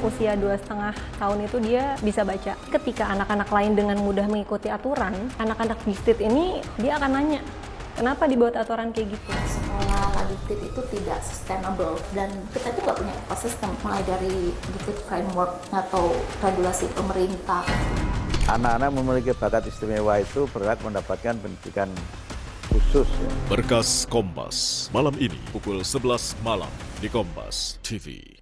usia 2,5 tahun itu dia bisa baca. Ketika anak-anak lain dengan mudah mengikuti aturan, anak-anak gifted ini dia akan nanya, kenapa dibuat aturan kayak gitu? Sekolah gifted itu tidak sustainable dan kita itu nggak punya ekosistem mulai dari gifted framework atau regulasi pemerintah. Anak-anak memiliki bakat istimewa itu berhak mendapatkan pendidikan khusus. Berkas Kompas, malam ini pukul 11 malam di Kompas TV.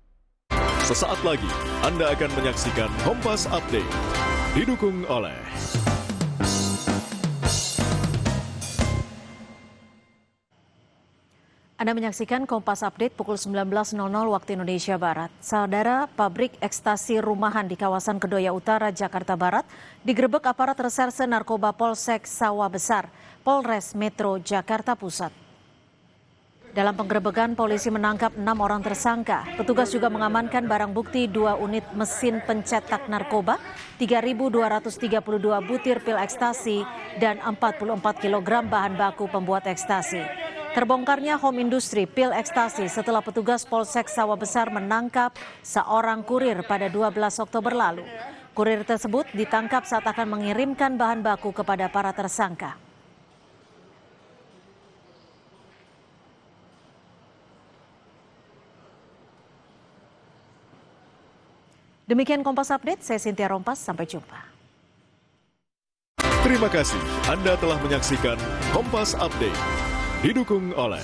Sesaat lagi Anda akan menyaksikan Kompas Update, didukung oleh Anda menyaksikan Kompas Update pukul 19.00 waktu Indonesia Barat. Saudara, pabrik ekstasi rumahan di kawasan Kedoya Utara, Jakarta Barat digerebek aparat reserse narkoba Polsek Sawah Besar, Polres Metro Jakarta Pusat. Dalam penggerebekan, polisi menangkap 6 orang tersangka. Petugas juga mengamankan barang bukti 2 unit mesin pencetak narkoba, 3.232 butir pil ekstasi, dan 44 kg bahan baku pembuat ekstasi. Terbongkarnya home industry pil ekstasi setelah petugas Polsek Sawah Besar menangkap seorang kurir pada 12 Oktober lalu. Kurir tersebut ditangkap saat akan mengirimkan bahan baku kepada para tersangka. Demikian Kompas Update, saya Cynthia Rompas, sampai jumpa. Terima kasih Anda telah menyaksikan Kompas Update, didukung oleh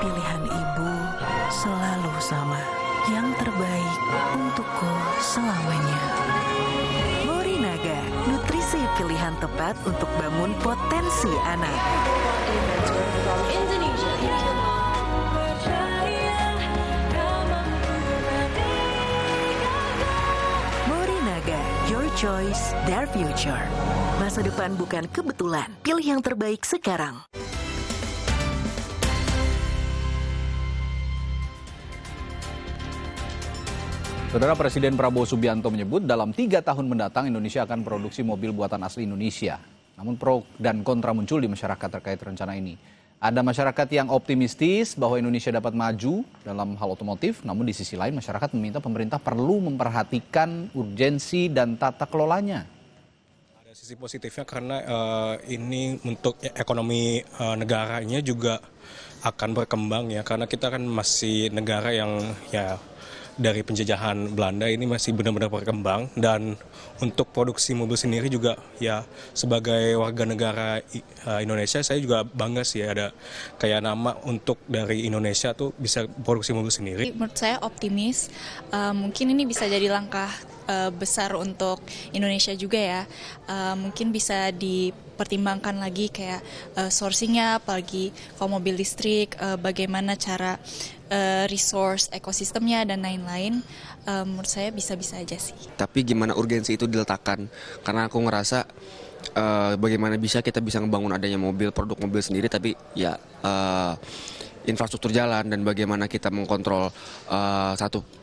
pilihan ibu selalu sama, yang terbaik untukku selamanya. Morinaga, nutrisi pilihan tepat untuk bangun potensi anak. Morinaga, your choice, their future. Masa depan bukan kebetulan, pilih yang terbaik sekarang. Saudara, Presiden Prabowo Subianto menyebut dalam 3 tahun mendatang Indonesia akan produksi mobil buatan asli Indonesia. Namun pro dan kontra muncul di masyarakat terkait rencana ini. Ada masyarakat yang optimistis bahwa Indonesia dapat maju dalam hal otomotif, namun di sisi lain masyarakat meminta pemerintah perlu memperhatikan urgensi dan tata kelolanya. Ada sisi positifnya karena ini untuk ekonomi negaranya juga akan berkembang ya, karena kita kan masih negara yang ya dari penjajahan Belanda ini masih benar-benar berkembang, dan untuk produksi mobil sendiri juga ya sebagai warga negara Indonesia saya juga bangga sih ada kayak nama untuk dari Indonesia tuh bisa produksi mobil sendiri. Menurut saya optimis, mungkin ini bisa jadi langkah besar untuk Indonesia juga ya. Mungkin bisa dipertimbangkan lagi kayak sourcingnya, apalagi kalau mobil listrik, bagaimana cara resource ekosistemnya dan lain-lain. Menurut saya bisa-bisa aja sih. Tapi gimana urgensi itu diletakkan, karena aku ngerasa bagaimana kita bisa ngebangun adanya produk mobil sendiri, tapi ya infrastruktur jalan dan bagaimana kita mengkontrol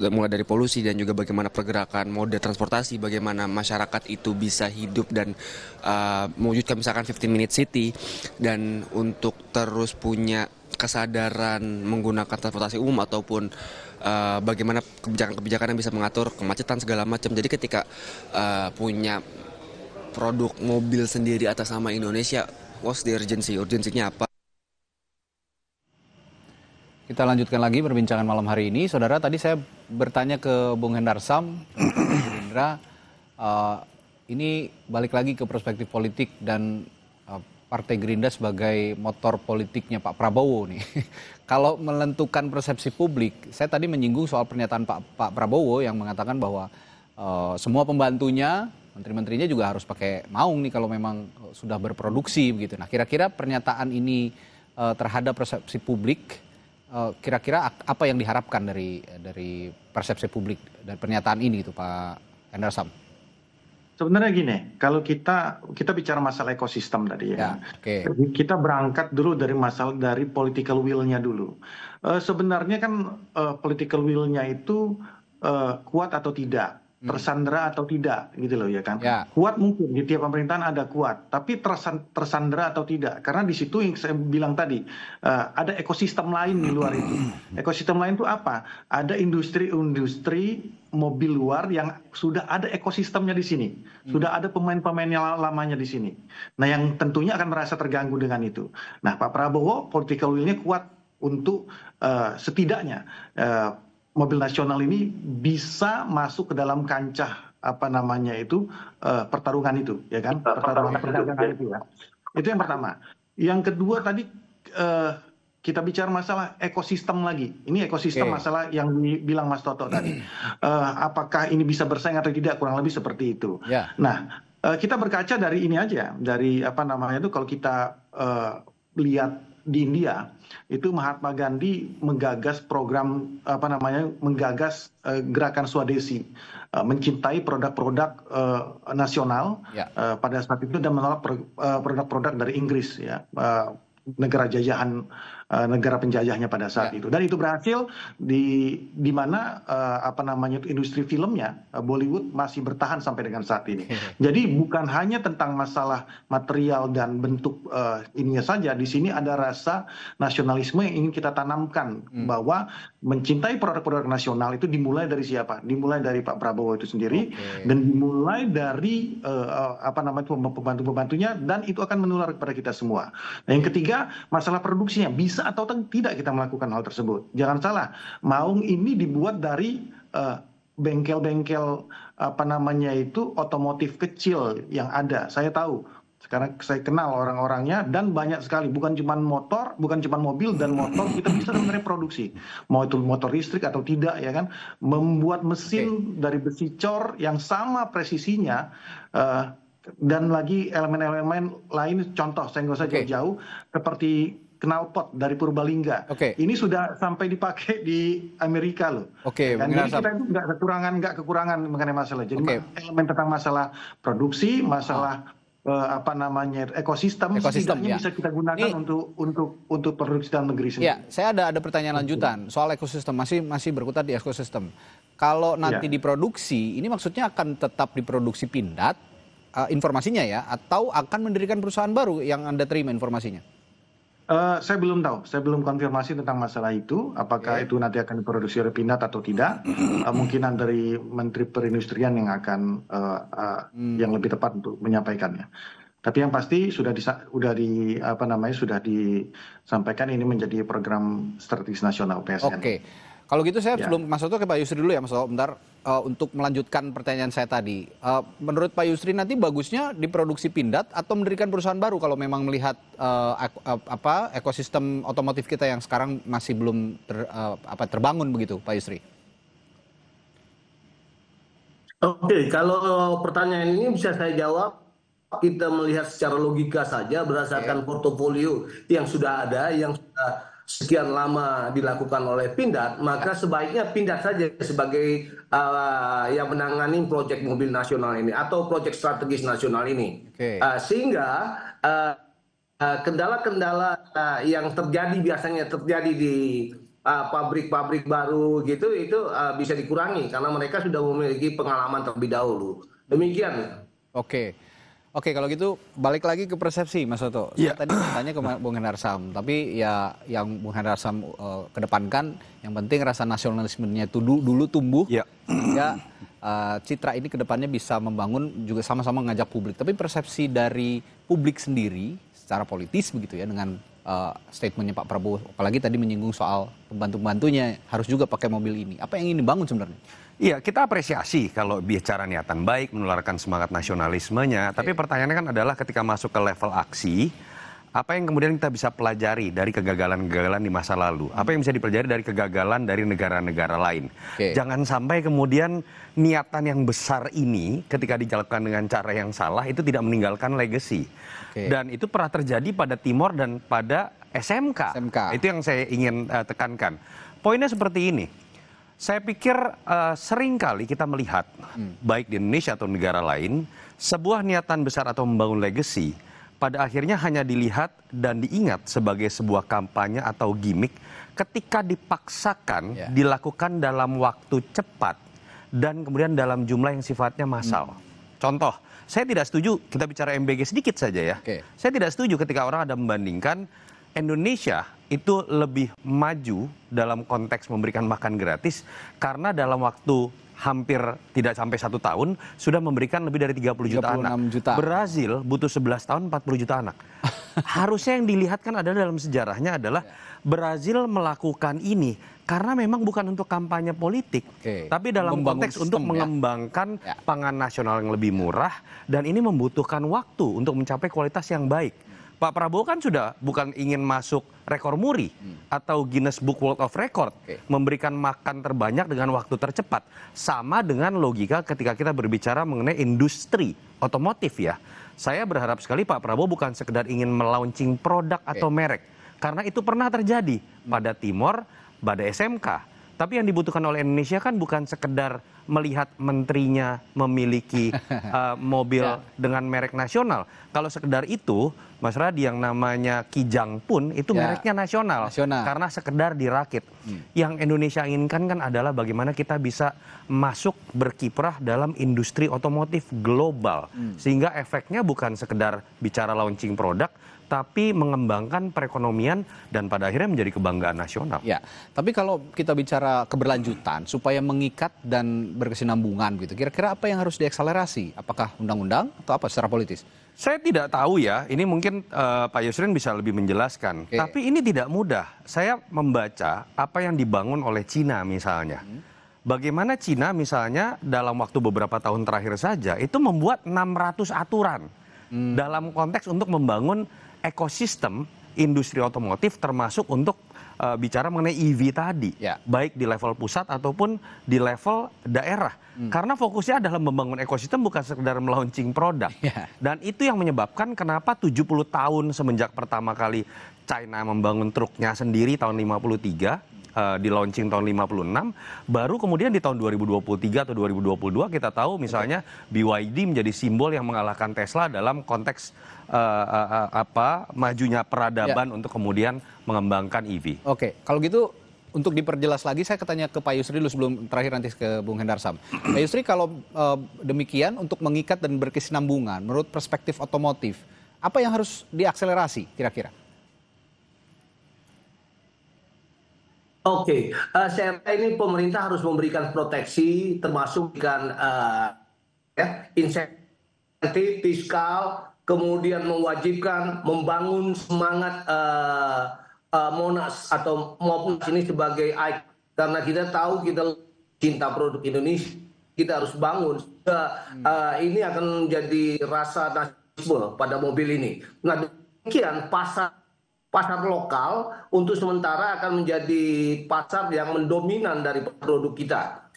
mulai dari polusi dan juga bagaimana pergerakan mode transportasi, bagaimana masyarakat itu bisa hidup dan mewujudkan misalkan 15-minute city, dan untuk terus punya kesadaran menggunakan transportasi umum ataupun bagaimana kebijakan-kebijakan yang bisa mengatur kemacetan segala macam. Jadi ketika punya produk mobil sendiri atas nama Indonesia, what's the urgency? Urgensinya apa? Kita lanjutkan lagi perbincangan malam hari ini. Saudara, tadi saya bertanya ke Bung Hendarsam, Gerindra, ini balik lagi ke perspektif politik dan Partai Gerindra sebagai motor politiknya Pak Prabowo nih. Kalau menentukan persepsi publik, saya tadi menyinggung soal pernyataan Pak Prabowo yang mengatakan bahwa semua pembantunya, menteri-menterinya juga harus pakai maung nih kalau memang sudah berproduksi begitu. Nah, kira-kira pernyataan ini terhadap persepsi publik, kira-kira apa yang diharapkan dari persepsi publik dan pernyataan ini itu Pak Hendarsam? Sebenarnya gini, kalau kita bicara masalah ekosistem tadi ya, okay. Kita berangkat dulu dari political will-nya dulu. Sebenarnya kan political will-nya itu kuat atau tidak. tersandera atau tidak gitu loh ya kan. Ya. Kuat mungkin di tiap pemerintahan ada kuat, tapi tersandera atau tidak, karena di situ yang saya bilang tadi ada ekosistem lain di luar itu. Ekosistem lain itu apa? Ada industri mobil luar yang sudah ada ekosistemnya di sini, sudah ada pemain-pemain yang lamanya di sini. Nah, yang tentunya akan merasa terganggu dengan itu. Nah, Pak Prabowo political will-nya kuat untuk setidaknya mobil nasional ini bisa masuk ke dalam kancah pertarungan itu, ya kan? Pertarungan perdagangan itu ya. Itu yang pertama. Yang kedua tadi kita bicara masalah ekosistem lagi. Ini ekosistem masalah yang dibilang Mas Toto tadi. Apakah ini bisa bersaing atau tidak? Kurang lebih seperti itu. Ya. Nah, kita berkaca dari ini aja, dari kalau kita lihat di India itu Mahatma Gandhi menggagas program menggagas gerakan Swadesi, mencintai produk-produk nasional pada saat itu dan menolak produk-produk dari Inggris ya, negara jajahan, negara penjajahnya pada saat itu. Dan itu berhasil di mana industri filmnya Bollywood masih bertahan sampai dengan saat ini. Jadi bukan hanya tentang masalah material dan bentuk ininya saja, di sini ada rasa nasionalisme yang ingin kita tanamkan, bahwa mencintai produk-produk nasional itu dimulai dari siapa? Dimulai dari Pak Prabowo itu sendiri, dan dimulai dari pembantu-pembantunya, dan itu akan menular kepada kita semua. Nah, yang ketiga, masalah produksinya, bisa atau tidak kita melakukan hal tersebut. Jangan salah, Maung ini dibuat dari bengkel-bengkel otomotif kecil yang ada. Saya tahu, sekarang saya kenal orang-orangnya, dan banyak sekali, bukan cuma motor, bukan cuma mobil dan motor, kita bisa sebenarnya produksi, mau itu motor listrik atau tidak, ya kan, membuat mesin dari besi cor yang sama presisinya, dan lagi elemen-elemen lain. Contoh, saya nggak usah jauh-jauh, seperti knalpot dari Purbalingga. Ini sudah sampai dipakai di Amerika loh. Dan jadi kita itu nggak kekurangan mengenai masalah. Jadi elemen tentang masalah produksi, masalah ekosistem setidaknya bisa kita gunakan untuk produksi dalam negeri sendiri. Ya, saya ada pertanyaan lanjutan soal ekosistem, masih berkutat di ekosistem. Kalau nanti diproduksi, ini maksudnya akan tetap diproduksi Pindad informasinya ya, atau akan mendirikan perusahaan baru yang Anda terima informasinya? Saya belum tahu, saya belum konfirmasi tentang masalah itu, apakah itu nanti akan diproduksi oleh Pindad atau tidak. Mungkinan dari Menteri Perindustrian yang akan yang lebih tepat untuk menyampaikannya. Tapi yang pasti sudah disampaikan ini menjadi program strategis nasional PSN. Kalau gitu saya sebelum Mas Toto ke Pak Yusri dulu ya, Mas Toto, bentar, untuk melanjutkan pertanyaan saya tadi. Menurut Pak Yusri nanti bagusnya diproduksi Pindad atau mendirikan perusahaan baru kalau memang melihat ekosistem otomotif kita yang sekarang masih belum terbangun begitu, Pak Yusri? Kalau pertanyaan ini bisa saya jawab. Kita melihat secara logika saja berdasarkan portofolio yang sudah ada, yang sudah sekian lama dilakukan oleh Pindad, maka sebaiknya Pindad saja sebagai yang menangani proyek mobil nasional ini atau proyek strategis nasional ini. Sehingga kendala-kendala yang biasanya terjadi di pabrik-pabrik baru gitu, itu bisa dikurangi karena mereka sudah memiliki pengalaman terlebih dahulu. Demikian. Oke, kalau gitu balik lagi ke persepsi, Mas Toto. Saya tadi bertanya ke Bung Hendarsam, tapi ya yang Bung Hendarsam kedepankan, yang penting rasa nasionalismenya itu dulu tumbuh, sehingga citra ini kedepannya bisa membangun, juga sama-sama mengajak publik. Tapi persepsi dari publik sendiri secara politis begitu ya, dengan statementnya Pak Prabowo, apalagi tadi menyinggung soal pembantu-pembantunya harus juga pakai mobil ini. Apa yang ingin dibangun sebenarnya? Iya, kita apresiasi kalau bicara niatan baik, menularkan semangat nasionalismenya. Tapi pertanyaannya kan adalah ketika masuk ke level aksi, apa yang kemudian kita bisa pelajari dari kegagalan-kegagalan di masa lalu? Apa yang bisa dipelajari dari kegagalan dari negara-negara lain? Jangan sampai kemudian niatan yang besar ini ketika dijalankan dengan cara yang salah itu tidak meninggalkan legacy. Dan itu pernah terjadi pada Timor dan pada SMK. Itu yang saya ingin tekankan. Poinnya seperti ini. Saya pikir seringkali kita melihat, baik di Indonesia atau negara lain, sebuah niatan besar atau membangun legacy, pada akhirnya hanya dilihat dan diingat sebagai sebuah kampanye atau gimmick ketika dipaksakan dilakukan dalam waktu cepat dan kemudian dalam jumlah yang sifatnya massal. Contoh, saya tidak setuju, kita bicara MBG sedikit saja ya. Saya tidak setuju ketika orang ada membandingkan Indonesia itu lebih maju dalam konteks memberikan makan gratis karena dalam waktu hampir tidak sampai 1 tahun sudah memberikan lebih dari 30 juta anak. Brazil butuh 11 tahun 40 juta anak. Harusnya yang dilihatkan adalah dalam sejarahnya adalah Brazil melakukan ini karena memang bukan untuk kampanye politik, tapi dalam konteks untuk mengembangkan pangan nasional yang lebih murah, dan ini membutuhkan waktu untuk mencapai kualitas yang baik. Pak Prabowo kan sudah bukan ingin masuk rekor muri atau Guinness Book World of Record, memberikan makan terbanyak dengan waktu tercepat. Sama dengan logika ketika kita berbicara mengenai industri otomotif ya. Saya berharap sekali Pak Prabowo bukan sekedar ingin melaunching produk atau merek. Karena itu pernah terjadi pada Timor, pada SMK. Tapi yang dibutuhkan oleh Indonesia kan bukan sekedar melihat menterinya memiliki mobil dengan merek nasional. Kalau sekedar itu, Mas Radi, yang namanya Kijang pun itu mereknya nasional. Karena sekedar dirakit. Yang Indonesia inginkan kan adalah bagaimana kita bisa masuk berkiprah dalam industri otomotif global. Sehingga efeknya bukan sekedar bicara launching produk, tapi mengembangkan perekonomian dan pada akhirnya menjadi kebanggaan nasional. Ya, tapi kalau kita bicara keberlanjutan supaya mengikat dan berkesinambungan gitu, kira-kira apa yang harus diakselerasi? Apakah undang-undang atau apa secara politis? Saya tidak tahu ya, ini mungkin Pak Yusrin bisa lebih menjelaskan. Tapi ini tidak mudah. Saya membaca apa yang dibangun oleh Cina misalnya. Bagaimana Cina misalnya dalam waktu beberapa tahun terakhir saja itu membuat 600 aturan dalam konteks untuk membangun ekosistem industri otomotif termasuk untuk bicara mengenai EV tadi, baik di level pusat ataupun di level daerah. Karena fokusnya adalah membangun ekosistem bukan sekedar melaunching produk. Dan itu yang menyebabkan kenapa 70 tahun semenjak pertama kali China membangun truknya sendiri tahun 53, di launching tahun 56, baru kemudian di tahun 2023 atau 2022 kita tahu misalnya BYD menjadi simbol yang mengalahkan Tesla dalam konteks majunya peradaban untuk kemudian mengembangkan EV. Oke, kalau gitu untuk diperjelas lagi saya tanya ke Pak Yusri dulu sebelum terakhir nanti ke Bung Hendarsam. Pak Yusri, kalau demikian untuk mengikat dan berkesinambungan menurut perspektif otomotif, apa yang harus diakselerasi kira-kira? Oke, saya rasa ini pemerintah harus memberikan proteksi termasuk dengan insentif fiskal, kemudian mewajibkan membangun semangat Monas atau Mopnas ini sebagai ikon. Karena kita tahu kita cinta produk Indonesia, kita harus bangun. Ini akan menjadi rasa nasionalisme pada mobil ini. Nah, demikian pasar lokal untuk sementara akan menjadi pasar yang mendominan dari produk kita.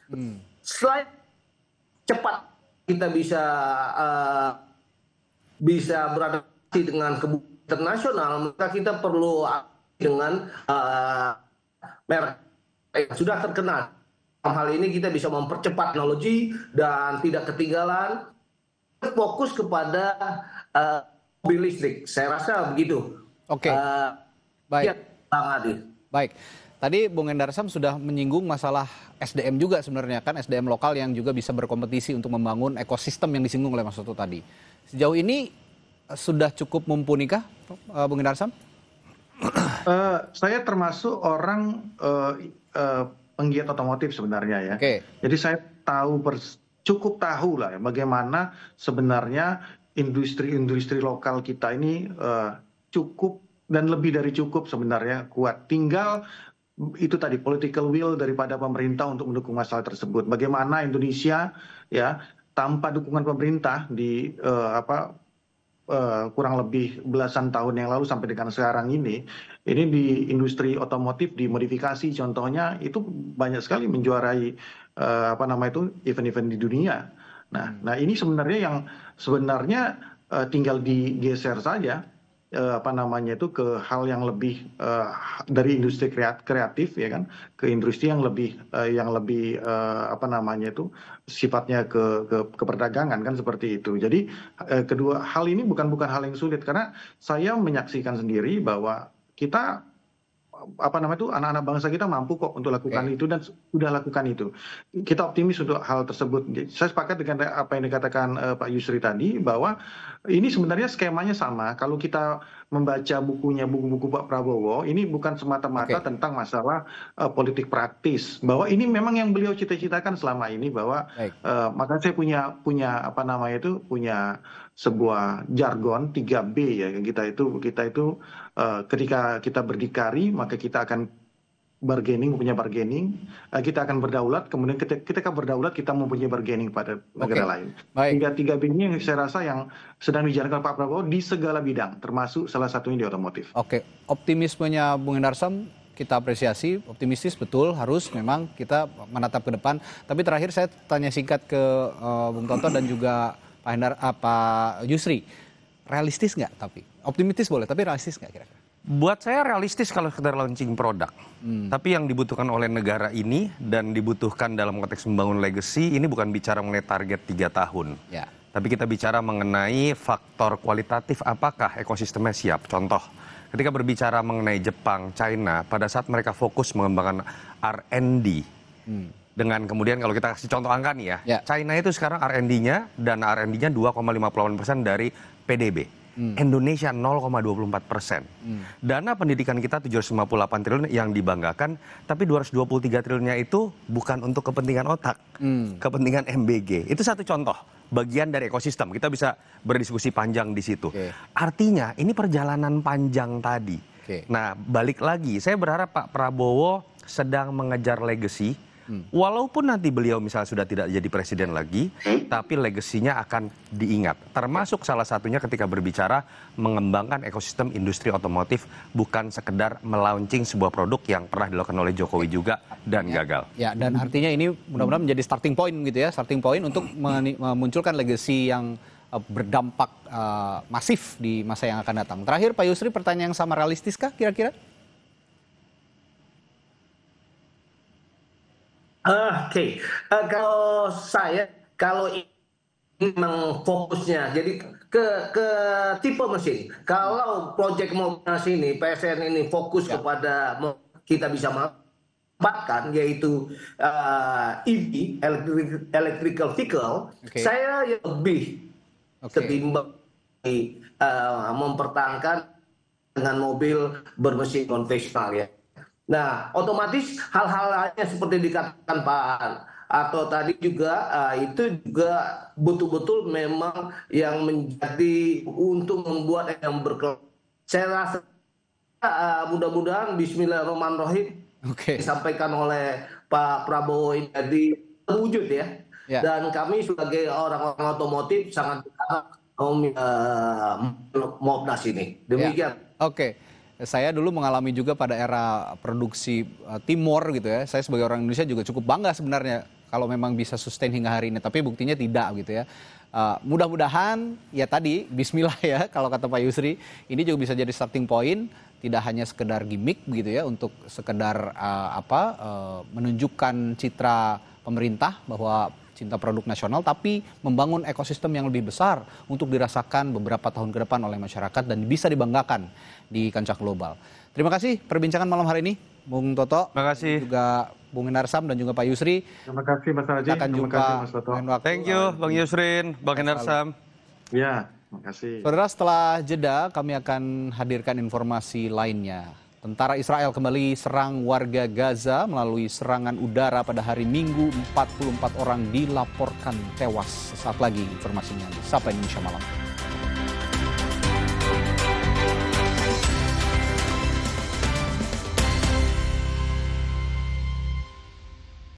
Selain cepat kita bisa beradaptasi dengan kebutuhan internasional, maka kita perlu dengan merek yang sudah terkenal. Dalam hal ini kita bisa mempercepat teknologi dan tidak ketinggalan, fokus kepada mobil listrik. Saya rasa begitu. Oke, baik. Ya, Bang Adi. Baik, tadi Bung Hendarsam sudah menyinggung masalah SDM juga sebenarnya kan, SDM lokal yang juga bisa berkompetisi untuk membangun ekosistem yang disinggung oleh Mas Toto tadi. Sejauh ini sudah cukup mumpunikah Bung Hendarsam? Saya termasuk orang penggiat otomotif sebenarnya ya. Jadi saya cukup tahu lah ya, bagaimana sebenarnya industri lokal kita ini cukup dan lebih dari cukup sebenarnya kuat. Tinggal itu tadi political will daripada pemerintah untuk mendukung masalah tersebut. Bagaimana Indonesia ya tanpa dukungan pemerintah di kurang lebih belasan tahun yang lalu sampai dengan sekarang ini di industri otomotif dimodifikasi contohnya itu banyak sekali menjuarai event-event di dunia. Nah ini sebenarnya yang tinggal digeser saja ke hal yang lebih dari industri kreatif ya kan ke industri yang lebih sifatnya ke perdagangan kan seperti itu. Jadi kedua hal ini bukan hal yang sulit karena saya menyaksikan sendiri bahwa kita apa namanya itu anak-anak bangsa kita mampu kok untuk lakukan itu dan sudah lakukan itu. Kita optimis untuk hal tersebut. Saya sepakat dengan apa yang dikatakan Pak Yusri tadi bahwa ini sebenarnya skemanya sama. Kalau kita membaca buku-buku Pak Prabowo, ini bukan semata-mata tentang masalah politik praktis. Bahwa ini memang yang beliau cita-citakan selama ini bahwa makanya saya punya apa namanya itu punya sebuah jargon 3B ya kita itu ketika kita berdikari maka kita akan punya bargaining, kita akan berdaulat, kemudian ketika berdaulat kita mempunyai bargaining pada negara lain. Hingga 3B ini yang saya rasa yang sedang dijalankan Pak Prabowo di segala bidang, termasuk salah satunya di otomotif. Optimismenya Bung Hendarsam kita apresiasi, optimistis betul, harus memang kita menatap ke depan. Tapi terakhir saya tanya singkat ke Bung Toto dan juga Pak Yusri, realistis nggak tapi? Optimistis boleh, tapi realistis nggak kira-kira? Buat saya realistis kalau sekedar launching produk. Tapi yang dibutuhkan oleh negara ini dan dibutuhkan dalam konteks membangun legacy, ini bukan bicara mengenai target 3 tahun. Tapi kita bicara mengenai faktor kualitatif, apakah ekosistemnya siap. Contoh, ketika berbicara mengenai Jepang, China, pada saat mereka fokus mengembangkan R&D, dengan kemudian kalau kita kasih contoh angka nih ya, China itu sekarang R&D-nya, dana R&D-nya 2,58% dari PDB. Indonesia 0,24%. Dana pendidikan kita 758 triliun yang dibanggakan, tapi 223 triliunnya itu bukan untuk kepentingan otak, kepentingan MBG. Itu satu contoh, bagian dari ekosistem. Kita bisa berdiskusi panjang di situ. Artinya ini perjalanan panjang tadi. Nah, balik lagi, saya berharap Pak Prabowo sedang mengejar legacy. Walaupun nanti beliau misalnya sudah tidak jadi presiden lagi, tapi legasinya akan diingat. Termasuk salah satunya ketika berbicara mengembangkan ekosistem industri otomotif, bukan sekedar melaunching sebuah produk yang pernah dilakukan oleh Jokowi juga dan gagal. Ya, dan artinya ini mudah-mudahan menjadi starting point gitu ya, starting point untuk memunculkan legacy yang berdampak masif di masa yang akan datang. Terakhir Pak Yusri, pertanyaan yang sama realistiskah kira-kira? Kalau ini memang fokusnya, jadi ke tipe mesin. Kalau proyek mobilisasi ini, PSN ini fokus kepada kita bisa manfaatkan, yaitu EV, electrical vehicle, saya lebih ketimbang mempertahankan dengan mobil bermesin konvensional ya. Nah, otomatis hal-hal lainnya seperti dikatakan Pak atau tadi juga itu juga betul-betul memang yang menjadi untuk membuat yang berkelanjutan. Saya rasa mudah-mudahan Bismillahirrahmanirrahim disampaikan oleh Pak Prabowo ini jadi terwujud ya. Dan kami sebagai orang-orang otomotif sangat berharap Mobnas ini. Demikian. Saya dulu mengalami juga pada era produksi Timor gitu ya. Saya sebagai orang Indonesia juga cukup bangga sebenarnya kalau memang bisa sustain hingga hari ini. Tapi buktinya tidak gitu ya. Mudah-mudahan ya tadi Bismillah ya kalau kata Pak Yusri, ini juga bisa jadi starting point. Tidak hanya sekedar gimmick gitu ya untuk sekedar menunjukkan citra pemerintah bahwa cinta produk nasional, tapi membangun ekosistem yang lebih besar untuk dirasakan beberapa tahun ke depan oleh masyarakat dan bisa dibanggakan di kancah global. Terima kasih perbincangan malam hari ini, Bung Toto. Terima kasih. Juga Bung Hendarsam dan juga Pak Yusri. Terima kasih Mas Raji. Kita akan jumpa Mas Toto. Thank you Bang Yusrin, Bang Hendarsam. Ya, terima kasih. Saudara, setelah jeda kami akan hadirkan informasi lainnya. Tentara Israel kembali serang warga Gaza melalui serangan udara pada hari Minggu. 44 orang dilaporkan tewas. Sesaat lagi informasinya di Sapa Indonesia Malam.